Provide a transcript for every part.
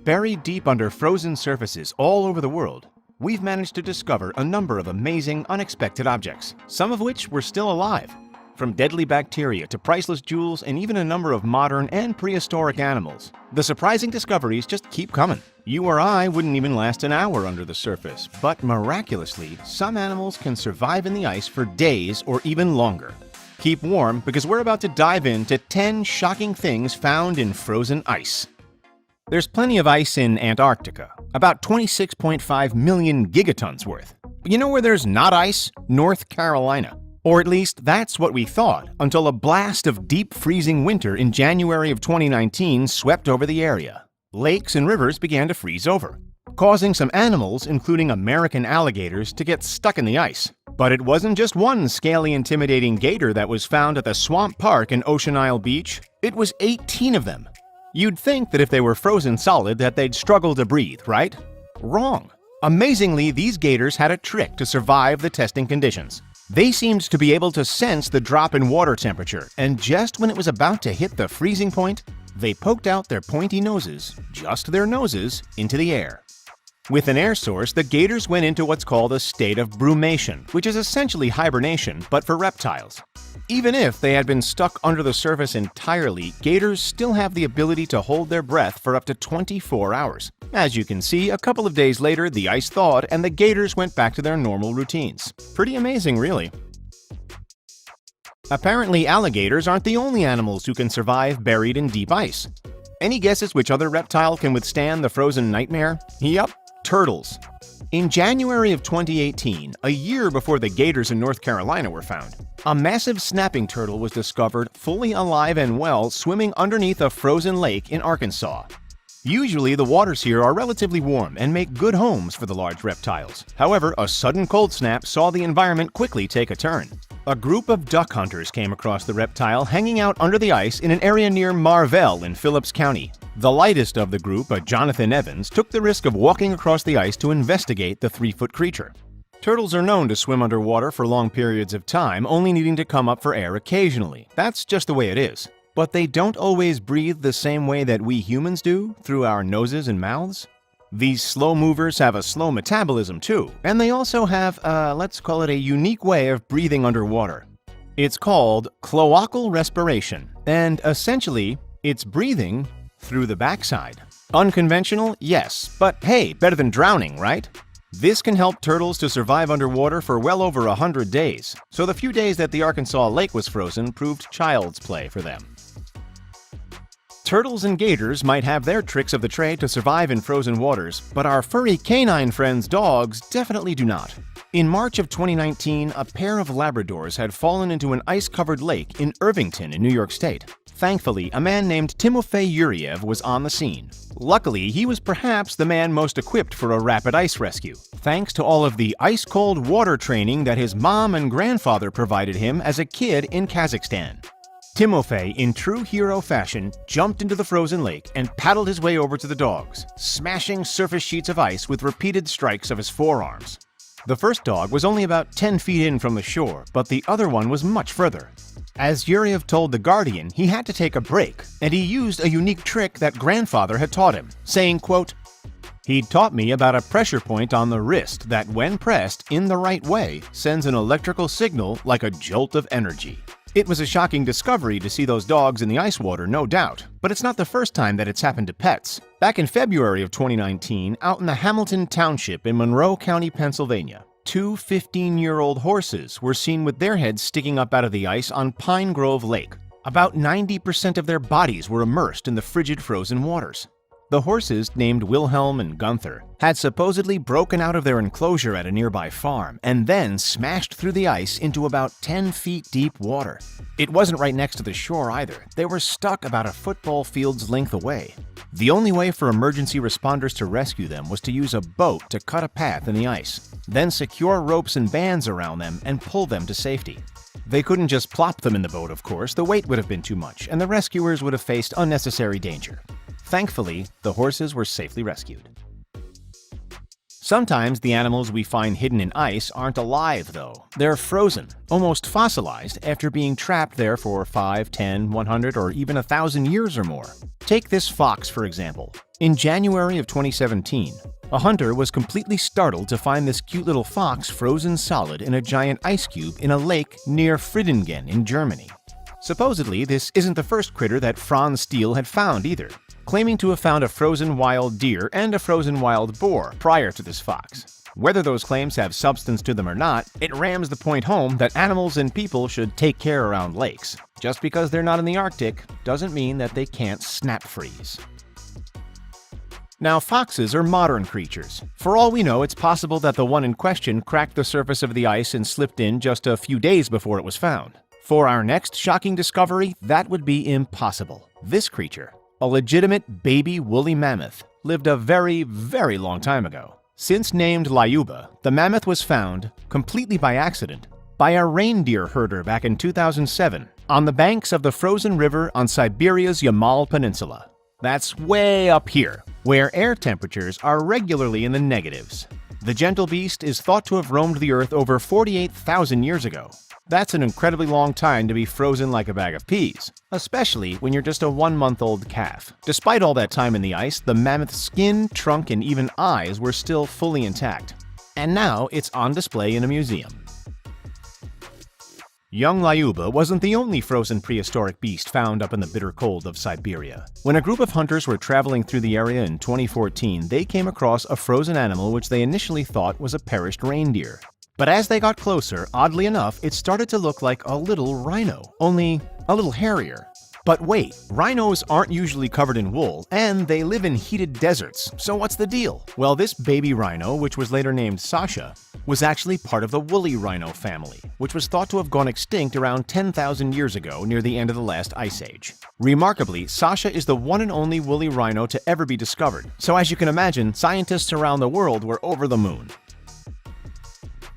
Buried deep under frozen surfaces all over the world, we've managed to discover a number of amazing, unexpected objects, some of which were still alive. From deadly bacteria to priceless jewels and even a number of modern and prehistoric animals. The surprising discoveries just keep coming. You or I wouldn't even last an hour under the surface, but miraculously, some animals can survive in the ice for days or even longer. Keep warm because we're about to dive into 10 shocking things found in frozen ice. There's plenty of ice in Antarctica, about 26.5 million gigatons worth. But you know where there's not ice? North Carolina. Or at least that's what we thought, until a blast of deep freezing winter in January of 2019 swept over the area. Lakes and rivers began to freeze over, causing some animals, including American alligators, to get stuck in the ice. But it wasn't just one scaly, intimidating gator that was found at the Swamp Park in Ocean Isle Beach. It was 18 of them. You'd think that if they were frozen solid that they'd struggle to breathe, right? Wrong. Amazingly, these gators had a trick to survive the testing conditions. They seemed to be able to sense the drop in water temperature, and just when it was about to hit the freezing point, they poked out their pointy noses, just their noses, into the air. With an air source, the gators went into what's called a state of brumation, which is essentially hibernation, but for reptiles. Even if they had been stuck under the surface entirely, gators still have the ability to hold their breath for up to 24 hours. As you can see, a couple of days later, the ice thawed and the gators went back to their normal routines. Pretty amazing, really. Apparently, alligators aren't the only animals who can survive buried in deep ice. Any guesses which other reptile can withstand the frozen nightmare? Yup, turtles. In January of 2018, a year before the gators in North Carolina were found, a massive snapping turtle was discovered fully alive and well swimming underneath a frozen lake in Arkansas. Usually, the waters here are relatively warm and make good homes for the large reptiles. However, a sudden cold snap saw the environment quickly take a turn. A group of duck hunters came across the reptile hanging out under the ice in an area near Marvell in Phillips County. The lightest of the group, a Jonathan Evans, took the risk of walking across the ice to investigate the 3-foot creature. Turtles are known to swim underwater for long periods of time, only needing to come up for air occasionally. That's just the way it is. But they don't always breathe the same way that we humans do, through our noses and mouths. These slow movers have a slow metabolism too, and they also have, let's call it a unique way of breathing underwater. It's called cloacal respiration, and essentially, it's breathing through the backside. Unconventional? Yes, but hey, better than drowning, right? This can help turtles to survive underwater for well over 100 days, so the few days that the Arkansas lake was frozen proved child's play for them. Turtles and gators might have their tricks of the trade to survive in frozen waters, but our furry canine friends' dogs definitely do not. In March of 2019, a pair of Labradors had fallen into an ice-covered lake in Irvington in New York State. Thankfully, a man named Timofey Yuriev was on the scene. Luckily, he was perhaps the man most equipped for a rapid ice rescue, thanks to all of the ice-cold water training that his mom and grandfather provided him as a kid in Kazakhstan. Timofey, in true hero fashion, jumped into the frozen lake and paddled his way over to the dogs, smashing surface sheets of ice with repeated strikes of his forearms. The first dog was only about 10 feet in from the shore, but the other one was much further. As Yuriev told The Guardian, he had to take a break, and he used a unique trick that grandfather had taught him, saying, quote, "He'd taught me about a pressure point on the wrist that, when pressed in the right way, sends an electrical signal like a jolt of energy." It was a shocking discovery to see those dogs in the ice water, no doubt, but it's not the first time that it's happened to pets. Back in February of 2019, out in the Hamilton Township in Monroe County, Pennsylvania, two 15-year-old horses were seen with their heads sticking up out of the ice on Pine Grove Lake. About 90% of their bodies were immersed in the frigid frozen waters. The horses, named Wilhelm and Gunther, had supposedly broken out of their enclosure at a nearby farm and then smashed through the ice into about 10 feet deep water. It wasn't right next to the shore either. They were stuck about a football field's length away. The only way for emergency responders to rescue them was to use a boat to cut a path in the ice, then secure ropes and bands around them and pull them to safety. They couldn't just plop them in the boat, of course. The weight would have been too much, and the rescuers would have faced unnecessary danger. Thankfully, the horses were safely rescued. Sometimes the animals we find hidden in ice aren't alive, though. They're frozen, almost fossilized, after being trapped there for 5, 10, 100, or even 1,000 years or more. Take this fox, for example. In January of 2017, a hunter was completely startled to find this cute little fox frozen solid in a giant ice cube in a lake near Friedingen in Germany. Supposedly, this isn't the first critter that Franz Steele had found either, claiming to have found a frozen wild deer and a frozen wild boar prior to this fox. Whether those claims have substance to them or not, it rams the point home that animals and people should take care around lakes. Just because they're not in the Arctic doesn't mean that they can't snap freeze. Now, foxes are modern creatures. For all we know, it's possible that the one in question cracked the surface of the ice and slipped in just a few days before it was found. For our next shocking discovery, that would be impossible. This creature, a legitimate baby woolly mammoth, lived a very, very long time ago. Since named Lyuba, the mammoth was found, completely by accident, by a reindeer herder back in 2007 on the banks of the frozen river on Siberia's Yamal Peninsula. That's way up here, where air temperatures are regularly in the negatives. The gentle beast is thought to have roamed the Earth over 48,000 years ago. That's an incredibly long time to be frozen like a bag of peas, especially when you're just a 1-month-old calf. Despite all that time in the ice, the mammoth's skin, trunk, and even eyes were still fully intact. And now it's on display in a museum. Young Lyuba wasn't the only frozen prehistoric beast found up in the bitter cold of Siberia. When a group of hunters were traveling through the area in 2014, they came across a frozen animal which they initially thought was a perished reindeer. But as they got closer, oddly enough, it started to look like a little rhino, only a little hairier. But wait, rhinos aren't usually covered in wool, and they live in heated deserts, so what's the deal? Well, this baby rhino, which was later named Sasha, was actually part of the woolly rhino family, which was thought to have gone extinct around 10,000 years ago near the end of the last ice age. Remarkably, Sasha is the one and only woolly rhino to ever be discovered, so as you can imagine, scientists around the world were over the moon.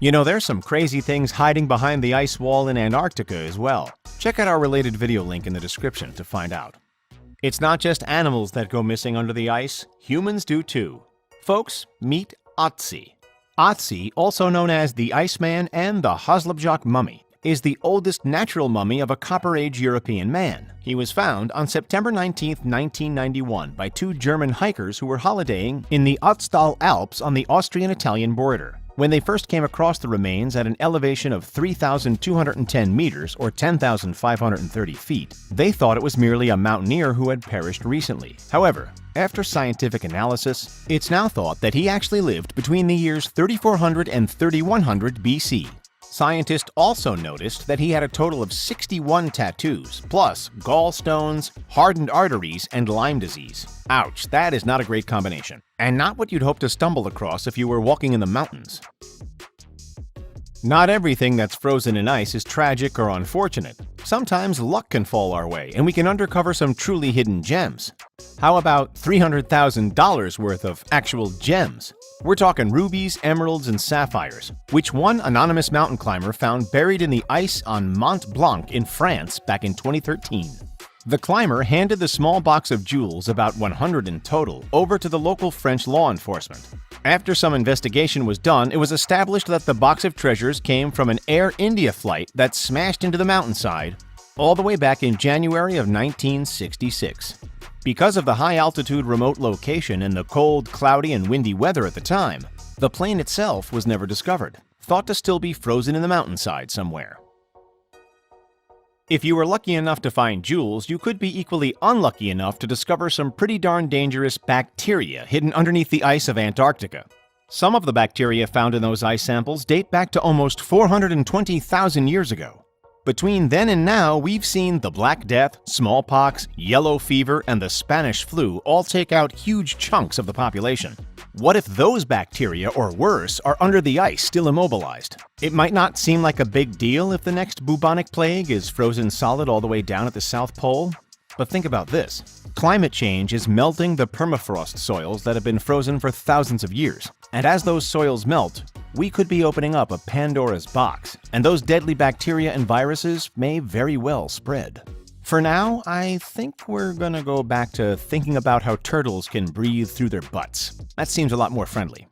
You know, there's some crazy things hiding behind the ice wall in Antarctica as well. Check out our related video link in the description to find out. It's not just animals that go missing under the ice, humans do too. Folks, meet Otzi. Otzi, also known as the Iceman and the Haslabjak mummy, is the oldest natural mummy of a Copper Age European man. He was found on September 19, 1991 by 2 German hikers who were holidaying in the Ötztal Alps on the Austrian-Italian border. When they first came across the remains at an elevation of 3,210 meters or 10,530 feet, they thought it was merely a mountaineer who had perished recently. However, after scientific analysis, it's now thought that he actually lived between the years 3400 and 3100 BC. Scientists also noticed that he had a total of 61 tattoos, plus gallstones, hardened arteries, and Lyme disease. Ouch, that is not a great combination. And not what you'd hope to stumble across if you were walking in the mountains. Not everything that's frozen in ice is tragic or unfortunate. Sometimes luck can fall our way, and we can uncover some truly hidden gems. How about $300,000 worth of actual gems? We're talking rubies, emeralds, and sapphires, which one anonymous mountain climber found buried in the ice on Mont Blanc in France back in 2013. The climber handed the small box of jewels, about 100 in total, over to the local French law enforcement. After some investigation was done, it was established that the box of treasures came from an Air India flight that smashed into the mountainside all the way back in January of 1966. Because of the high-altitude remote location and the cold, cloudy, and windy weather at the time, the plane itself was never discovered, thought to still be frozen in the mountainside somewhere. If you were lucky enough to find jewels, you could be equally unlucky enough to discover some pretty darn dangerous bacteria hidden underneath the ice of Antarctica. Some of the bacteria found in those ice samples date back to almost 420,000 years ago. Between then and now, we've seen the Black Death, smallpox, yellow fever, and the Spanish flu all take out huge chunks of the population. What if those bacteria, or worse, are under the ice, still immobilized? It might not seem like a big deal if the next bubonic plague is frozen solid all the way down at the South Pole. But think about this. Climate change is melting the permafrost soils that have been frozen for thousands of years. And as those soils melt, we could be opening up a Pandora's box, and those deadly bacteria and viruses may very well spread. For now, I think we're gonna go back to thinking about how turtles can breathe through their butts. That seems a lot more friendly.